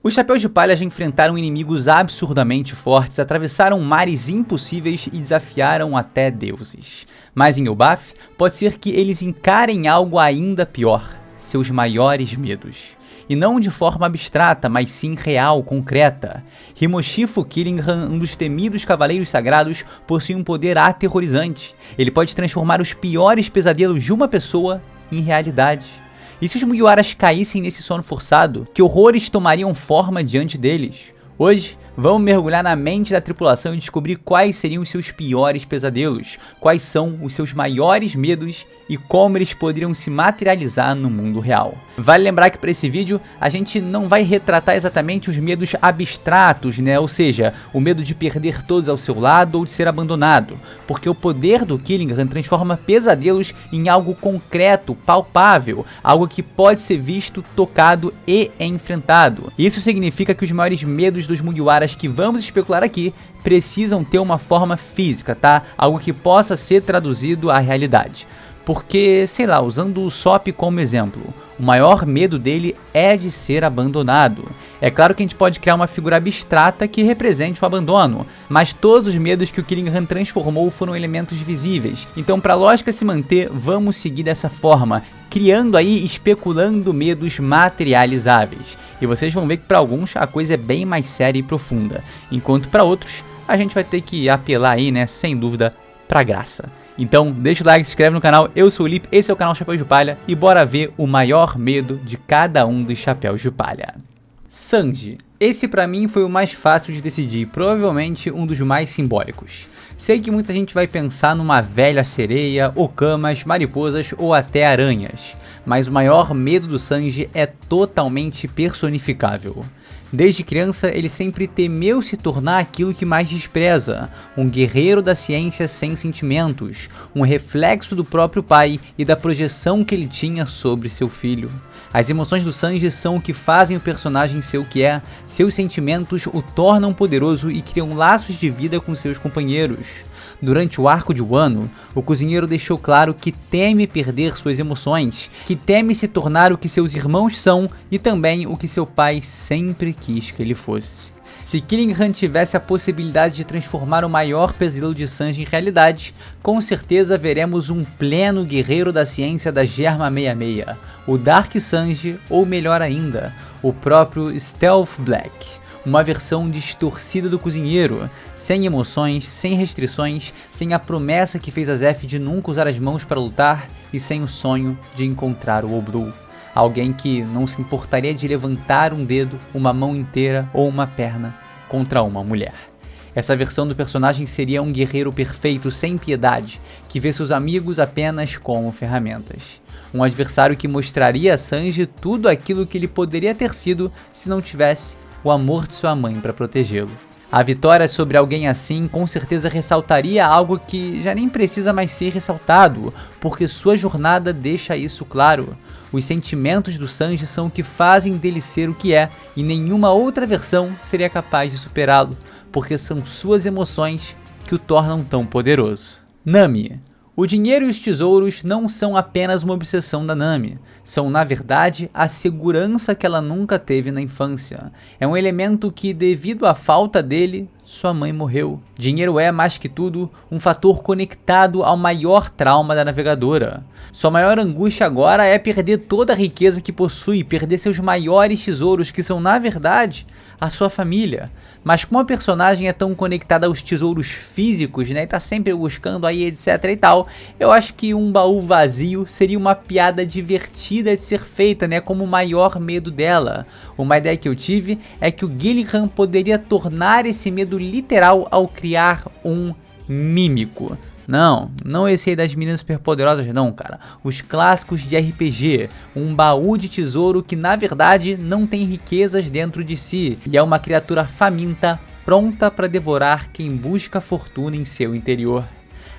Os Chapéus de Palha já enfrentaram inimigos absurdamente fortes, atravessaram mares impossíveis e desafiaram até deuses. Mas em Elbaf, pode ser que eles encarem algo ainda pior, seus maiores medos. E não de forma abstrata, mas sim real, concreta. Himoshifo Killingham, um dos temidos cavaleiros sagrados, possui um poder aterrorizante. Ele pode transformar os piores pesadelos de uma pessoa em realidade. E se os Mugiwaras caíssem nesse sono forçado, que horrores tomariam forma diante deles? Hoje, vamos mergulhar na mente da tripulação e descobrir quais seriam os seus piores pesadelos, quais são os seus maiores medos e como eles poderiam se materializar no mundo real. Vale lembrar que para esse vídeo a gente não vai retratar exatamente os medos abstratos, né? Ou seja, o medo de perder todos ao seu lado ou de ser abandonado, porque o poder do Killingham transforma pesadelos em algo concreto, palpável, algo que pode ser visto, tocado e enfrentado. Isso significa que os maiores medos dos Mugiwaras que vamos especular aqui precisam ter uma forma física, tá? Algo que possa ser traduzido à realidade. Porque, sei lá, usando o Usopp como exemplo, o maior medo dele é de ser abandonado. É claro que a gente pode criar uma figura abstrata que represente o abandono, mas todos os medos que o Killingham transformou foram elementos visíveis. Então, para a lógica se manter, vamos seguir dessa forma, criando aí, especulando medos materializáveis. E vocês vão ver que para alguns a coisa é bem mais séria e profunda, enquanto para outros a gente vai ter que apelar aí, né, sem dúvida, pra graça. Então deixa o like, se inscreve no canal, eu sou o Lipe, esse é o canal Chapéus de Palha e bora ver o maior medo de cada um dos Chapéus de Palha. Sanji. Esse pra mim foi o mais fácil de decidir, provavelmente um dos mais simbólicos. Sei que muita gente vai pensar numa velha sereia, okamas, mariposas ou até aranhas, mas o maior medo do Sanji é totalmente personificável. Desde criança, ele sempre temeu se tornar aquilo que mais despreza, um guerreiro da ciência sem sentimentos, um reflexo do próprio pai e da projeção que ele tinha sobre seu filho. As emoções do Sanji são o que fazem o personagem ser o que é, seus sentimentos o tornam poderoso e criam laços de vida com seus companheiros. Durante o arco de Wano, o cozinheiro deixou claro que teme perder suas emoções, que teme se tornar o que seus irmãos são e também o que seu pai sempre quis que ele fosse. Se Killingham tivesse a possibilidade de transformar o maior pesadelo de Sanji em realidade, com certeza veremos um pleno guerreiro da ciência da Germa 66, o Dark Sanji ou melhor ainda, o próprio Stealth Black. Uma versão distorcida do cozinheiro, sem emoções, sem restrições, sem a promessa que fez a Zeff de nunca usar as mãos para lutar e sem o sonho de encontrar o Blue. Alguém que não se importaria de levantar um dedo, uma mão inteira ou uma perna contra uma mulher. Essa versão do personagem seria um guerreiro perfeito, sem piedade, que vê seus amigos apenas como ferramentas. Um adversário que mostraria a Sanji tudo aquilo que ele poderia ter sido se não tivesse o amor de sua mãe para protegê-lo. A vitória sobre alguém assim com certeza ressaltaria algo que já nem precisa mais ser ressaltado, porque sua jornada deixa isso claro. Os sentimentos do Sanji são o que fazem dele ser o que é, e nenhuma outra versão seria capaz de superá-lo, porque são suas emoções que o tornam tão poderoso. Nami. O dinheiro e os tesouros não são apenas uma obsessão da Nami, são na verdade a segurança que ela nunca teve na infância. É um elemento que, devido à falta dele, sua mãe morreu. Dinheiro é, mais que tudo, um fator conectado ao maior trauma da navegadora. Sua maior angústia agora é perder toda a riqueza que possui, perder seus maiores tesouros, que são, na verdade, a sua família. Mas como a personagem é tão conectada aos tesouros físicos, né, e tá sempre buscando aí, etc e tal, eu acho que um baú vazio seria uma piada divertida de ser feita, né, como o maior medo dela. Uma ideia que eu tive é que o Gilligan poderia tornar esse medo literal ao criar um mímico. Não esse aí das meninas superpoderosas não, cara. Os clássicos de RPG, um baú de tesouro que na verdade não tem riquezas dentro de si e é uma criatura faminta, pronta para devorar quem busca fortuna em seu interior.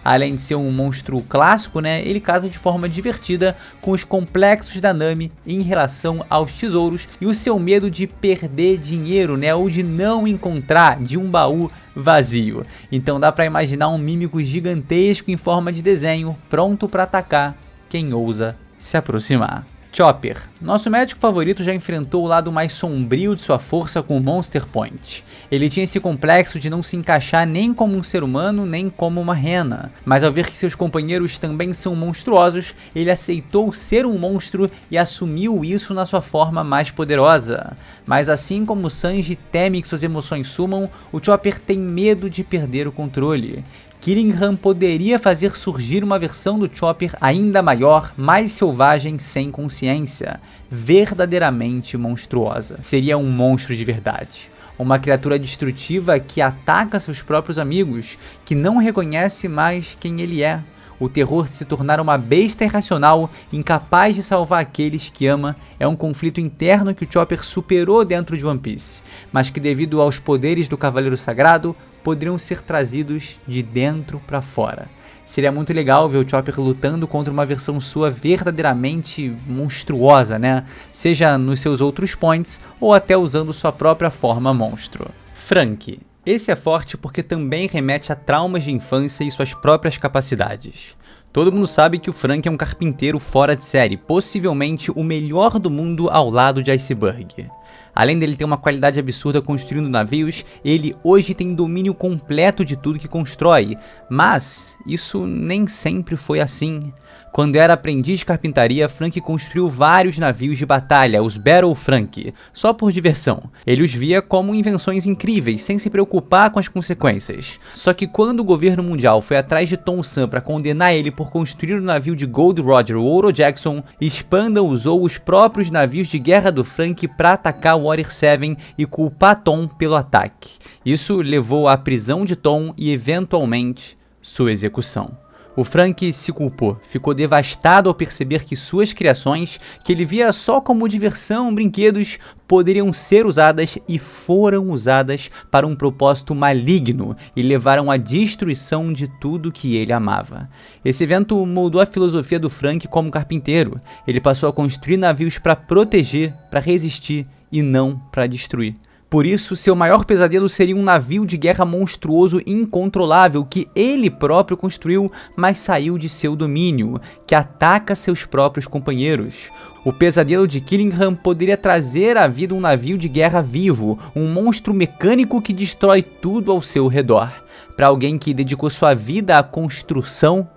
Além de ser um monstro clássico, né, ele casa de forma divertida com os complexos da Nami em relação aos tesouros e o seu medo de perder dinheiro, né, ou de não encontrar, de um baú vazio. Então dá para imaginar um mímico gigantesco em forma de desenho, pronto para atacar quem ousa se aproximar. Chopper. Nosso médico favorito já enfrentou o lado mais sombrio de sua força com o Monster Point. Ele tinha esse complexo de não se encaixar nem como um ser humano, nem como uma rena. Mas ao ver que seus companheiros também são monstruosos, ele aceitou ser um monstro e assumiu isso na sua forma mais poderosa. Mas assim como Sanji teme que suas emoções sumam, o Chopper tem medo de perder o controle. Killingham poderia fazer surgir uma versão do Chopper ainda maior, mais selvagem, sem consciência, verdadeiramente monstruosa. Seria um monstro de verdade. Uma criatura destrutiva que ataca seus próprios amigos, que não reconhece mais quem ele é. O terror de se tornar uma besta irracional, incapaz de salvar aqueles que ama, é um conflito interno que o Chopper superou dentro de One Piece, mas que devido aos poderes do Cavaleiro Sagrado, poderiam ser trazidos de dentro para fora. Seria muito legal ver o Chopper lutando contra uma versão sua verdadeiramente monstruosa, né? Seja nos seus outros points ou até usando sua própria forma monstro. Franky. Esse é forte porque também remete a traumas de infância e suas próprias capacidades. Todo mundo sabe que o Franky é um carpinteiro fora de série, possivelmente o melhor do mundo ao lado de Iceberg. Além dele ter uma qualidade absurda construindo navios, ele hoje tem domínio completo de tudo que constrói, mas isso nem sempre foi assim. Quando era aprendiz de carpintaria, Franky construiu vários navios de batalha, os Battle Franky, só por diversão. Ele os via como invenções incríveis, sem se preocupar com as consequências. Só que quando o governo mundial foi atrás de Tom San para condenar ele por construir o navio de Gold Roger, o Ouro Jackson, Spanda usou os próprios navios de guerra do Franky para atacar o Warrior 7 e culpar Tom pelo ataque. Isso levou à prisão de Tom e, eventualmente, sua execução. O Franky se culpou, ficou devastado ao perceber que suas criações, que ele via só como diversão, brinquedos, poderiam ser usadas e foram usadas para um propósito maligno e levaram à destruição de tudo que ele amava. Esse evento moldou a filosofia do Franky como carpinteiro. Ele passou a construir navios para proteger, para resistir e não para destruir. Por isso, seu maior pesadelo seria um navio de guerra monstruoso e incontrolável que ele próprio construiu, mas saiu de seu domínio, que ataca seus próprios companheiros. O pesadelo de Killingham poderia trazer à vida um navio de guerra vivo, um monstro mecânico que destrói tudo ao seu redor. Para alguém que dedicou sua vida à construção,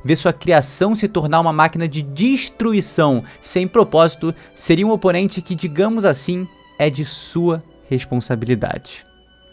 ver sua criação se tornar uma máquina de destruição sem propósito, seria um oponente que, digamos assim, é de sua responsabilidade.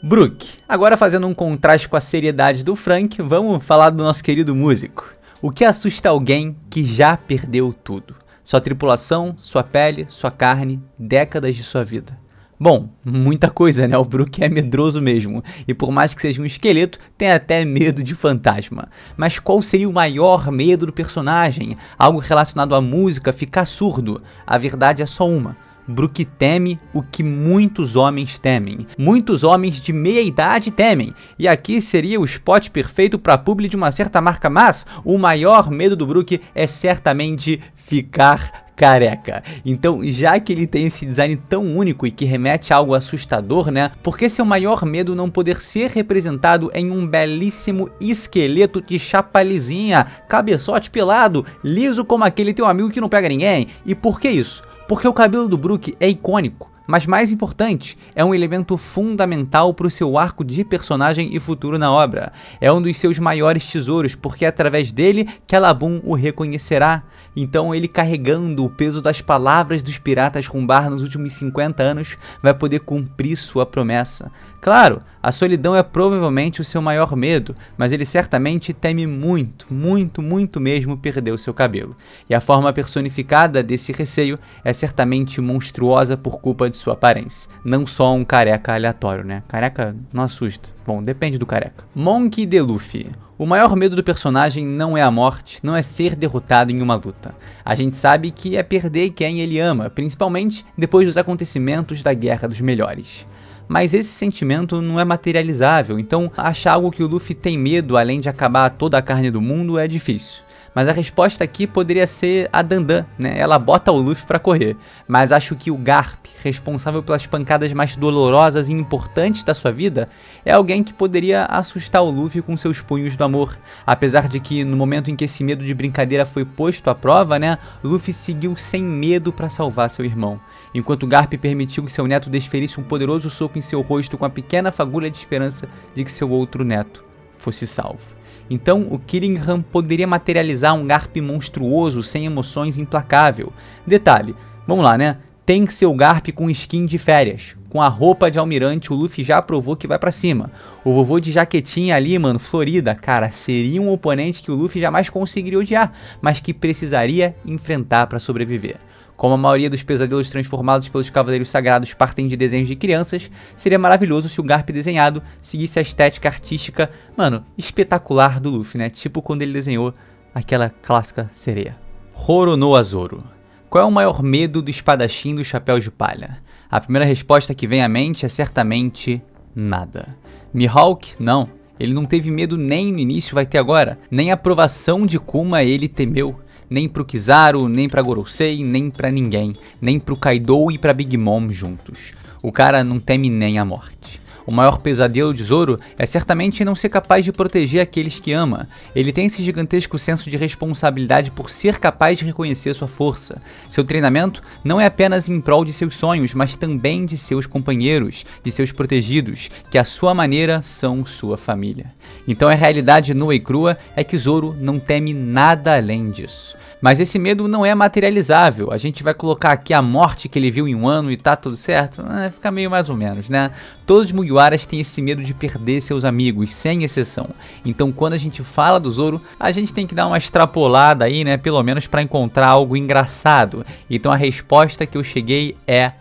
Brook. Agora, fazendo um contraste com a seriedade do Frank, vamos falar do nosso querido músico. O que assusta alguém que já perdeu tudo? Sua tripulação, sua pele, sua carne, décadas de sua vida. Bom, muita coisa, né? O Brook é medroso mesmo, e por mais que seja um esqueleto, tem até medo de fantasma. Mas qual seria o maior medo do personagem? Algo relacionado à música, ficar surdo? A verdade é só uma. Brook teme o que muitos homens temem. Muitos homens de meia idade temem. E aqui seria o spot perfeito para publi de uma certa marca, mas o maior medo do Brook é certamente ficar careca. Então, já que ele tem esse design tão único e que remete a algo assustador, por que seu maior medo não poder ser representado em um belíssimo esqueleto de chapa lisinha, cabeçote pelado, liso como aquele teu amigo que não pega ninguém? E por que isso? Porque o cabelo do Brook é icônico, mas mais importante, é um elemento fundamental para o seu arco de personagem e futuro na obra. É um dos seus maiores tesouros, porque é através dele que a Labum o reconhecerá. Então ele, carregando o peso das palavras dos piratas Rumbar nos últimos 50 anos, vai poder cumprir sua promessa. Claro, a solidão é provavelmente o seu maior medo, mas ele certamente teme muito, muito, muito mesmo perder o seu cabelo. E a forma personificada desse receio é certamente monstruosa por culpa de sua aparência. Não só um careca aleatório, Careca não assusta. Bom, depende do careca. Monkey D. Luffy. O maior medo do personagem não é a morte, não é ser derrotado em uma luta. A gente sabe que é perder quem ele ama, principalmente depois dos acontecimentos da Guerra dos Melhores. Mas esse sentimento não é materializável, então achar algo que o Luffy tem medo além de acabar toda a carne do mundo é difícil. Mas a resposta aqui poderia ser a Dandan, né? Ela bota o Luffy pra correr. Mas acho que o Garp, responsável pelas pancadas mais dolorosas e importantes da sua vida, é alguém que poderia assustar o Luffy com seus punhos do amor. Apesar de que no momento em que esse medo de brincadeira foi posto à prova, né, Luffy seguiu sem medo pra salvar seu irmão. Enquanto Garp permitiu que seu neto desferisse um poderoso soco em seu rosto com a pequena fagulha de esperança de que seu outro neto fosse salvo. Então, o Killingham poderia materializar um Garp monstruoso, sem emoções, implacável. Detalhe, vamos lá, né? Tem que ser o Garp com skin de férias. Com a roupa de almirante, o Luffy já provou que vai pra cima. O vovô de jaquetinha ali, mano, Florida, cara, seria um oponente que o Luffy jamais conseguiria odiar, mas que precisaria enfrentar pra sobreviver. Como a maioria dos pesadelos transformados pelos Cavaleiros Sagrados partem de desenhos de crianças, seria maravilhoso se o Garp desenhado seguisse a estética artística, mano, espetacular do Luffy, né? Tipo quando ele desenhou aquela clássica sereia. Roronoa Zoro. Qual é o maior medo do espadachim dos chapéus de palha? A primeira resposta que vem à mente é certamente nada. Mihawk? Não. Ele não teve medo nem no início, vai ter agora. Nem a aprovação de Kuma ele temeu. Nem pro Kizaru, nem pra Gorosei, nem pra ninguém. Nem pro Kaido e pra Big Mom juntos. O cara não teme nem a morte. O maior pesadelo de Zoro é certamente não ser capaz de proteger aqueles que ama. Ele tem esse gigantesco senso de responsabilidade por ser capaz de reconhecer sua força. Seu treinamento não é apenas em prol de seus sonhos, mas também de seus companheiros, de seus protegidos, que à sua maneira são sua família. Então a realidade nua e crua é que Zoro não teme nada além disso. Mas esse medo não é materializável. A gente vai colocar aqui a morte que ele viu em um ano e tá tudo certo? Fica meio mais ou menos, né? Todos os Mugiwaras têm esse medo de perder seus amigos, sem exceção. Então quando a gente fala do Zoro, a gente tem que dar uma extrapolada aí, né? Pelo menos para encontrar algo engraçado. Então a resposta que eu cheguei é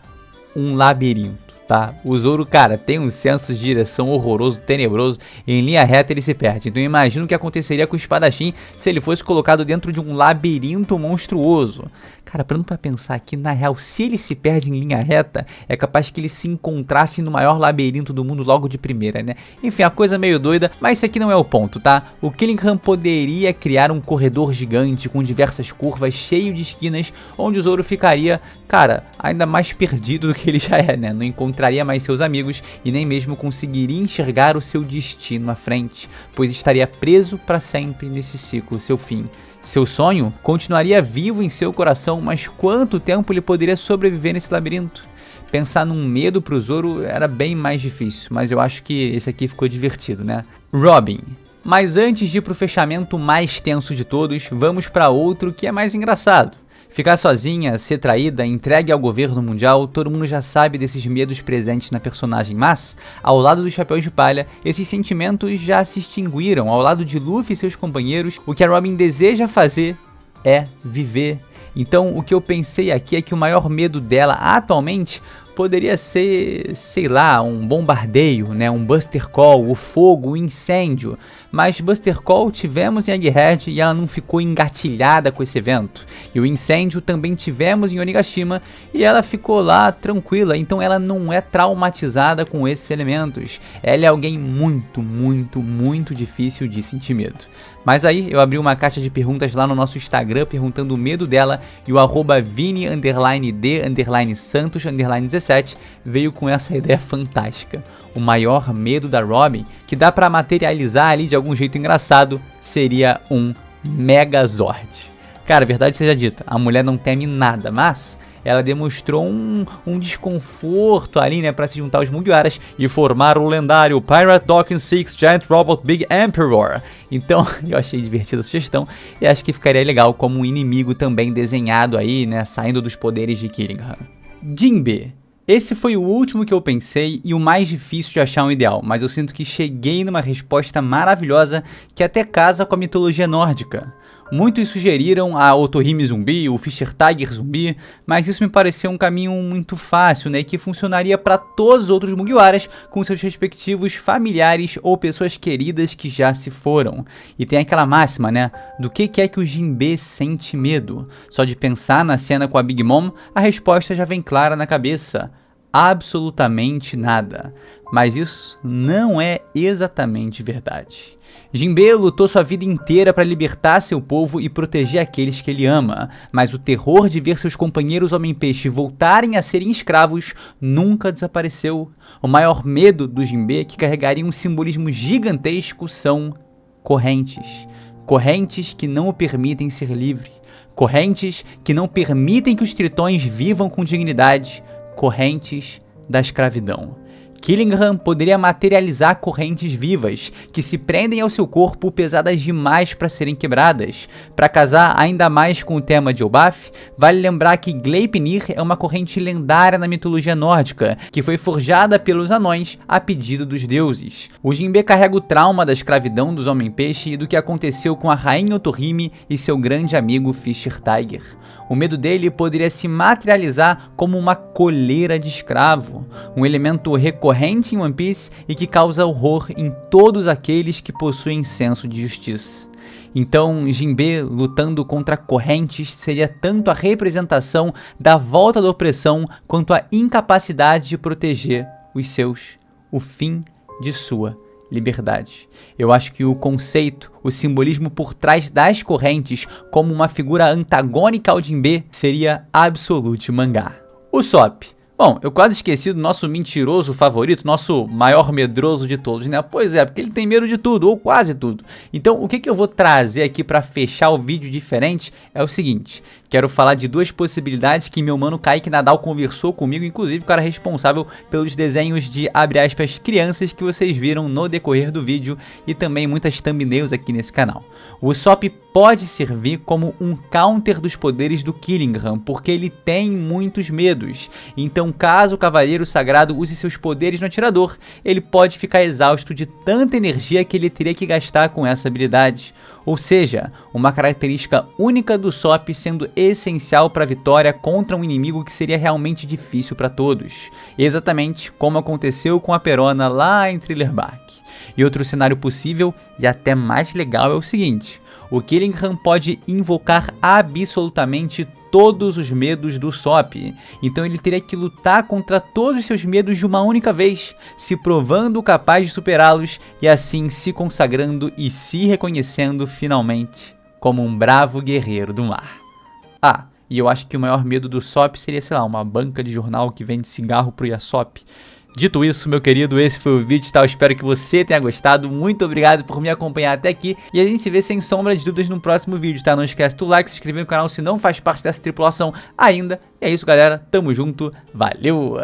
um labirinto. Tá? O Zoro, cara, tem um senso de direção horroroso, tenebroso, em linha reta ele se perde. Então imagina o que aconteceria com o espadachim se ele fosse colocado dentro de um labirinto monstruoso. Cara, parando pra pensar aqui, na real, se ele se perde em linha reta, é capaz que ele se encontrasse no maior labirinto do mundo logo de primeira, né? Enfim, a coisa meio doida, mas isso aqui não é o ponto, tá? O Killingham poderia criar um corredor gigante com diversas curvas, cheio de esquinas, onde o Zoro ficaria, cara, ainda mais perdido do que ele já é, né? Não encontraria mais seus amigos e nem mesmo conseguiria enxergar o seu destino à frente, pois estaria preso para sempre nesse ciclo, seu fim. Seu sonho continuaria vivo em seu coração, mas quanto tempo ele poderia sobreviver nesse labirinto? Pensar num medo pro Zoro era bem mais difícil, mas eu acho que esse aqui ficou divertido, né? Robin. Mas antes de ir pro fechamento mais tenso de todos, vamos para outro que é mais engraçado. Ficar sozinha, ser traída, entregue ao governo mundial, todo mundo já sabe desses medos presentes na personagem, mas, ao lado dos Chapéus de Palha, esses sentimentos já se extinguiram. Ao lado de Luffy e seus companheiros, o que a Robin deseja fazer é viver. Então, o que eu pensei aqui é que o maior medo dela atualmente poderia ser, sei lá, um bombardeio, né, um Buster Call, o fogo, o incêndio. Mas Buster Call tivemos em Egghead e ela não ficou engatilhada com esse evento. E o incêndio também tivemos em Onigashima e ela ficou lá tranquila, então ela não é traumatizada com esses elementos. Ela é alguém muito difícil de sentir medo. Mas aí eu abri uma caixa de perguntas lá no nosso Instagram perguntando o medo dela e o @vini_d_santos_17 veio com essa ideia fantástica. O maior medo da Robin, que dá pra materializar ali de algum jeito engraçado, seria um Megazord. Cara, a verdade seja dita, a mulher não teme nada, mas ela demonstrou um desconforto ali, né, pra se juntar aos Mugiwaras e formar o lendário Pirate Docking 6 Giant Robot Big Emperor. Então, eu achei divertida a sugestão e acho que ficaria legal como um inimigo também desenhado aí, né, saindo dos poderes de Killingham. Jinbe. Esse foi o último que eu pensei e o mais difícil de achar um ideal, mas eu sinto que cheguei numa resposta maravilhosa que até casa com a mitologia nórdica. Muitos sugeriram a Otohime zumbi, o Fischer Tiger zumbi, mas isso me pareceu um caminho muito fácil, né, e que funcionaria para todos os outros Mugiwaras com seus respectivos familiares ou pessoas queridas que já se foram. E tem aquela máxima, né, do que é que o Jinbe sente medo? Só de pensar na cena com a Big Mom, a resposta já vem clara na cabeça. absolutamente nada. Mas isso não é exatamente verdade. Jinbe lutou sua vida inteira para libertar seu povo e proteger aqueles que ele ama, mas o terror de ver seus companheiros Homem-Peixe voltarem a serem escravos nunca desapareceu. O maior medo do Jinbe, que carregaria um simbolismo gigantesco, são correntes. Correntes que não o permitem ser livre. Correntes que não permitem que os tritões vivam com dignidade. Correntes da escravidão. Killingham poderia materializar correntes vivas, que se prendem ao seu corpo pesadas demais para serem quebradas. Para casar ainda mais com o tema de Elbaf, vale lembrar que Gleipnir é uma corrente lendária na mitologia nórdica, que foi forjada pelos anões a pedido dos deuses. O Jinbe carrega o trauma da escravidão dos Homem-Peixe e do que aconteceu com a Rainha Otohime e seu grande amigo Fischer Tiger. O medo dele poderia se materializar como uma coleira de escravo, um elemento recorrente em One Piece e que causa horror em todos aqueles que possuem senso de justiça. Então, Jinbe lutando contra correntes seria tanto a representação da volta da opressão quanto a incapacidade de proteger os seus, o fim de sua liberdade. Eu acho que o conceito, o simbolismo por trás das correntes como uma figura antagônica ao Jinbe seria Absolute Mangá. Usopp. Bom, eu quase esqueci do nosso mentiroso favorito, nosso maior medroso de todos, né? Pois é, porque ele tem medo de tudo, ou quase tudo. Então, o que eu vou trazer aqui pra fechar o vídeo diferente é o seguinte. Quero falar de duas possibilidades que meu mano Kaique Nadal conversou comigo, inclusive o cara responsável pelos desenhos de, abre aspas, crianças que vocês viram no decorrer do vídeo e também muitas thumbnails aqui nesse canal. O Usopp pode servir como um counter dos poderes do Killingham, porque ele tem muitos medos. Então, caso o Cavaleiro Sagrado use seus poderes no atirador, ele pode ficar exausto de tanta energia que ele teria que gastar com essa habilidade. Ou seja, uma característica única do Usopp sendo essencial para a vitória contra um inimigo que seria realmente difícil para todos. Exatamente como aconteceu com a Perona lá em Thriller Bark. E outro cenário possível, e até mais legal, é o seguinte. O Killingham pode invocar absolutamente todos os medos do Usopp, então ele teria que lutar contra todos os seus medos de uma única vez, se provando capaz de superá-los e assim se consagrando e se reconhecendo finalmente como um bravo guerreiro do mar. Ah, e eu acho que o maior medo do Usopp seria, sei lá, uma banca de jornal que vende cigarro pro Yasop. Dito isso, meu querido, esse foi o vídeo, tá? Eu espero que você tenha gostado. Muito obrigado por me acompanhar até aqui. E a gente se vê sem sombra de dúvidas no próximo vídeo, tá? Não esquece do like, se inscrever no canal se não faz parte dessa tripulação ainda. E é isso, galera. Tamo junto. Valeu!